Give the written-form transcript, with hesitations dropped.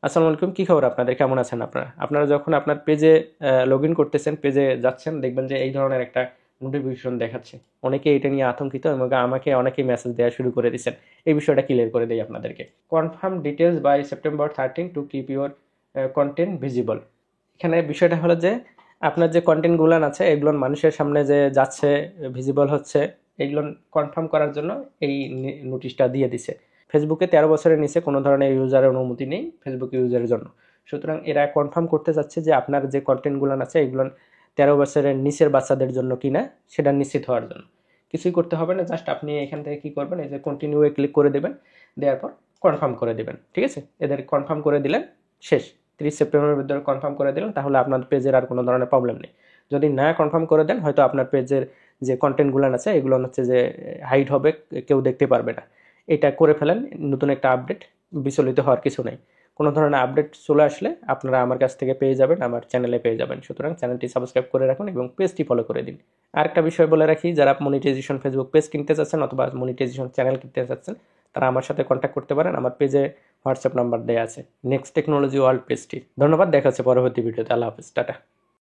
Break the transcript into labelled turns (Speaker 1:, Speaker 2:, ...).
Speaker 1: আসসালামু আলাইকুম, কি খবর আপনাদের? কেমন আছেন আপনারা? আপনারা যখন আপনার পেজে লগ ইন করতেছেন, পেজে যাচ্ছেন, দেখবেন যে এই ধরনের একটা নোটিফিকেশন দেখাচ্ছে। অনেকে এটা নিয়ে আতঙ্কিত এবং আমাকে অনেকেই মেসেজ দেওয়া শুরু করে দিচ্ছেন। এই বিষয়টা ক্লিয়ার করে দেই আপনাদেরকে। Confirm details by September 13 to keep your content visible. এখানে বিষয়টা হলো যে আপনার যে কন্টেন্টগুলো আছে এগুলো মানুষের সামনে যে যাচ্ছে, ভিজিবল হচ্ছে, এগুলো কনফার্ম করার জন্য এই নোটিশটা দিয়ে দিছে। ফেসবুকে 13 বছরের নিচে কোনো ধরনের ইউজারের অনুমতি নেই ফেসবুক ইউজারের জন্য। সুতরাং এরা কনফার্ম করতে চাচ্ছে যে আপনার যে কন্টেন্টগুলো আছে এগুলো 13 বছরের নিচের বাচ্চাদের জন্য কিনা সেটা নিশ্চিত হওয়ার জন্য। কিছুই করতে হবে না, জাস্ট আপনি এখান থেকে কি করবেন, এই যে কন্টিনিউয়ে ক্লিক করে দেবেন, দেওয়ার পর কনফার্ম করে দেবেন। ঠিক আছে, এদের কনফার্ম করে দিলেন, শেষ। 30 সেপ্টেম্বরের ভিতরে কনফার্ম করে দিলেন, তাহলে আপনার পেজের আর কোনো ধরনের প্রবলেম নেই। যদি না কনফার্ম করে দেন, হয়তো আপনার পেজের যে কন্টেন্টগুলো আছে এগুলো হচ্ছে যে হাইড হবে, কেউ দেখতে পারবে না। এটা করে ফেলেন, নতুন একটা আপডেট, বিচলিত হওয়ার কিছু নেই। কোনো ধরনের আপডেট চলে আসলে আপনারা আমার কাছ থেকে পেয়ে যাবেন, আমার চ্যানেলে পেয়ে যাবেন। সুতরাং চ্যানেলটি সাবস্ক্রাইব করে রাখুন এবং পেজটি ফলো করে দিন। আরেকটা বিষয় বলে রাখি, যারা মনিটাইজেশন ফেসবুক পেজ কিনতে চাচ্ছেন অথবা মনিটাইজেশন চ্যানেল কিনতে চাচ্ছেন, তারা আমার সাথে কন্ট্যাক্ট করতে পারেন। আমার পেজে হোয়াটসঅ্যাপ নাম্বার দেওয়া আছে। নেক্সট টেকনোলজি ওয়ার্ল্ড পেজটি। ধন্যবাদ, দেখা হচ্ছে পরবর্তী ভিডিওতে। আল্লাহ হাফিজ, টাটা।